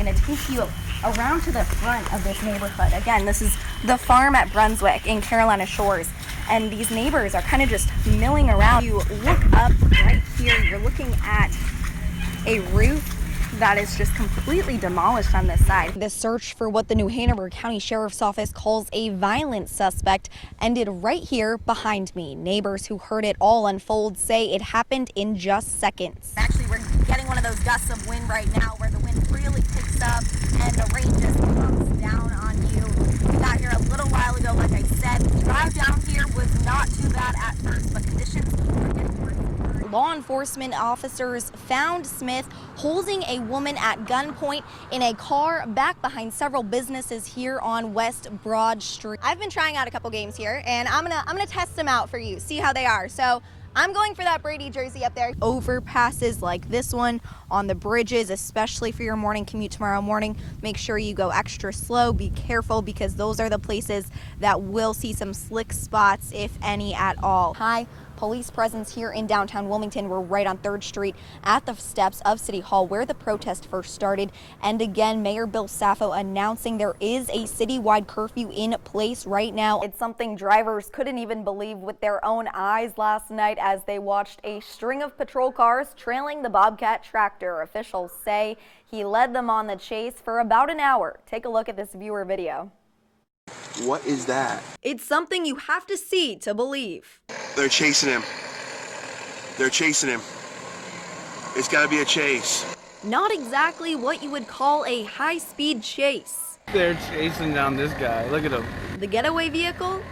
going to take you around to the front of this neighborhood. Again, this is the farm at Brunswick in Carolina Shores. And these neighbors are kind of just milling around. You look up right here, you're looking at a roof that is just completely demolished on this side. The search for what the New Hanover County Sheriff's Office calls a violent suspect ended right here behind me. Neighbors who heard it all unfold say it happened in just seconds. Actually, we're getting one of those gusts of wind right now where the wind really picks up and the rain just comes down on you. We got here a little while ago, like I said. The drive down here was not too bad at first, but conditions were getting worse. Law enforcement officers found Smith holding a woman at gunpoint in a car back behind several businesses here on West Broad Street. I've been trying out a couple games here, and I'm gonna test them out for you, see how they are. So I'm going for that Brady jersey up there. Overpasses like this one on the bridges, especially for your morning commute tomorrow morning. Make sure you go extra slow, be careful, because those are the places that will see some slick spots, if any at all. Hi. Police presence here in downtown Wilmington. We're right on 3rd Street at the steps of City Hall where the protest first started. And again, Mayor Bill Saffo announcing there is a citywide curfew in place right now. It's something drivers couldn't even believe with their own eyes last night as they watched a string of patrol cars trailing the Bobcat tractor. Officials say he led them on the chase for about an hour. Take a look at this viewer video. What is that? It's something you have to see to believe. They're chasing him. They're chasing him. It's got to be a chase. Not exactly what you would call a high-speed chase. They're chasing down this guy. Look at him. The getaway vehicle?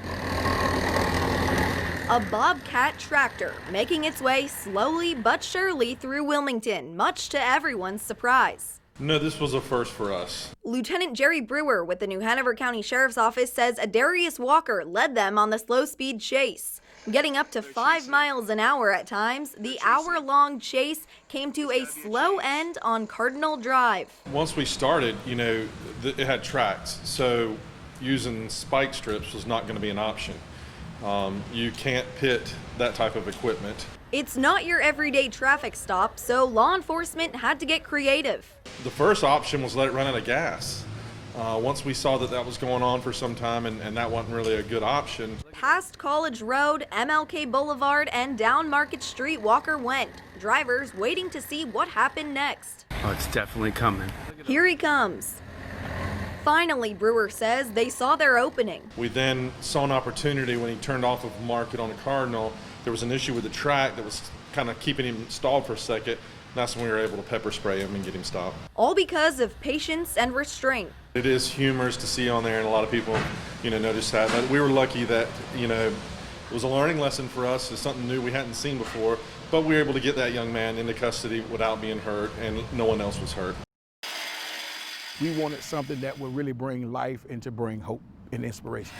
A Bobcat tractor making its way slowly but surely through Wilmington, much to everyone's surprise. No, this was a first for us. Lieutenant Jerry Brewer with the New Hanover County Sheriff's Office says Adarius Walker led them on the slow-speed chase. Getting up to 5 miles an hour at times, the hour-long chase came to a slow end on Cardinal Drive. Once we started, it had tracks, so using spike strips was not going to be an option. You can't pit that type of equipment. It's not your everyday traffic stop, so law enforcement had to get creative. The first option was let it run out of gas. Once we saw that was going on for some time and that wasn't really a good option. Past College Road, MLK Boulevard, and down Market Street, Walker went. Drivers waiting to see what happened next. Oh, it's definitely coming. Here he comes. Finally, Brewer says they saw their opening. We then saw an opportunity when he turned off of Market on the Cardinal. There was an issue with the track that was kind of keeping him stalled for a second. That's when we were able to pepper spray him and get him stopped. All because of patience and restraint. It is humorous to see on there, and a lot of people, noticed that. But we were lucky that, it was a learning lesson for us. It's something new we hadn't seen before. But we were able to get that young man into custody without being hurt, and no one else was hurt. We wanted something that would really bring life and to bring hope and inspiration.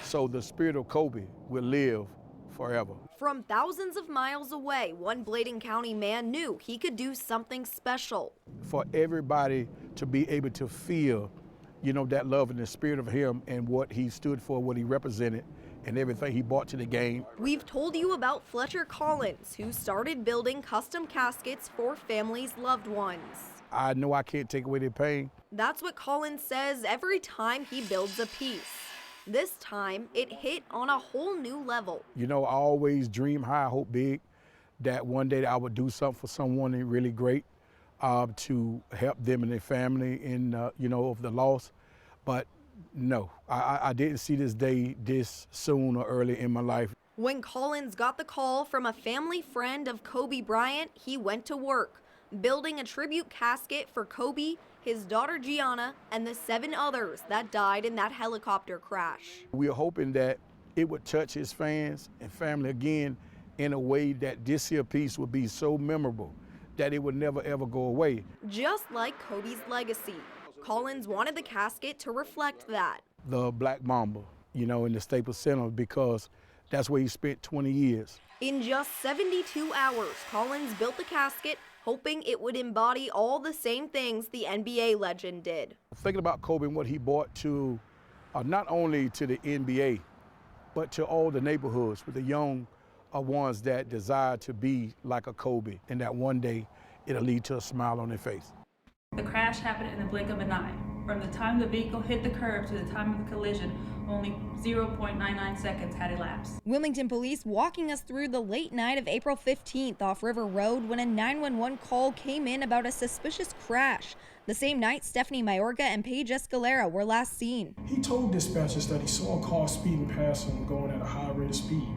So the spirit of Kobe will live forever. From thousands of miles away, one Bladen County man knew he could do something special. For everybody to be able to feel, that love and the spirit of him and what he stood for, what he represented, and everything he brought to the game. We've told you about Fletcher Collins, who started building custom caskets for families' loved ones. I know I can't take away their pain. That's what Collins says every time he builds a piece. This time, it hit on a whole new level. I always dream high, hope big, that one day I would do something for someone really great to help them and their family in, of the loss. But no, I didn't see this day this soon or early in my life. When Collins got the call from a family friend of Kobe Bryant, he went to work, building a tribute casket for Kobe, his daughter Gianna, and the 7 others that died in that helicopter crash. We are hoping that it would touch his fans and family again in a way that this here piece would be so memorable that it would never ever go away. Just like Kobe's legacy, Collins wanted the casket to reflect that. The Black Mamba, in the Staples Center, because that's where he spent 20 years. In just 72 hours, Collins built the casket, hoping it would embody all the same things the NBA legend did. Thinking about Kobe and what he brought to not only to the NBA, but to all the neighborhoods with the young ones that desire to be like a Kobe, and that one day it'll lead to a smile on their face. The crash happened in the blink of an eye. From the time the vehicle hit the curb to the time of the collision, only 0.99 seconds had elapsed. Wilmington police walking us through the late night of April 15th off River Road when a 911 call came in about a suspicious crash. The same night, Stephanie Mayorga and Paige Escalera were last seen. He told dispatchers that he saw a car speeding past him going at a high rate of speed,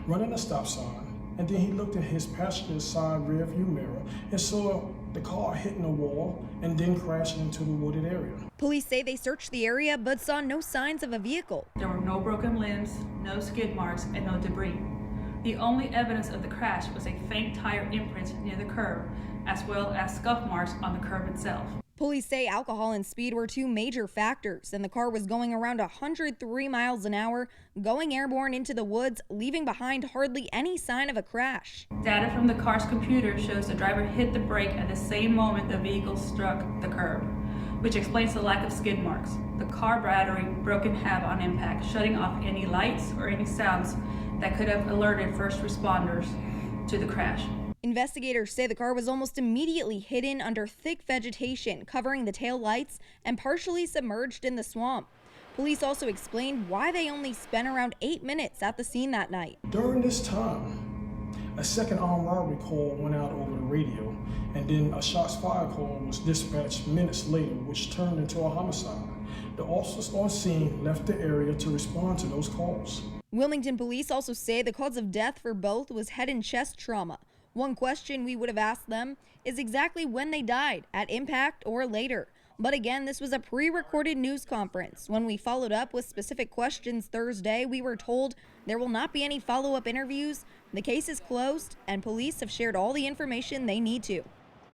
running a stop sign, and then he looked at his passenger's side rear view mirror and saw the car hitting a wall and then crashing into the wooded area. Police say they searched the area but saw no signs of a vehicle. There were no broken limbs, no skid marks, and no debris. The only evidence of the crash was a faint tire imprint near the curb, as well as scuff marks on the curb itself. Police say alcohol and speed were two major factors, and the car was going around 103 miles an hour, going airborne into the woods, leaving behind hardly any sign of a crash. Data from the car's computer shows the driver hit the brake at the same moment the vehicle struck the curb, which explains the lack of skid marks. The car battery broke in half on impact, shutting off any lights or any sounds that could have alerted first responders to the crash. Investigators say the car was almost immediately hidden under thick vegetation, covering the tail lights and partially submerged in the swamp. Police also explained why they only spent around 8 minutes at the scene that night. During this time, a second armed robbery call went out over the radio, and then a shots fired call was dispatched minutes later, which turned into a homicide. The officers on scene left the area to respond to those calls. Wilmington police also say the cause of death for both was head and chest trauma. One question we would have asked them is exactly when they died, at impact or later. But again, this was a pre-recorded news conference. When we followed up with specific questions Thursday, we were told there will not be any follow-up interviews, the case is closed, and police have shared all the information they need to.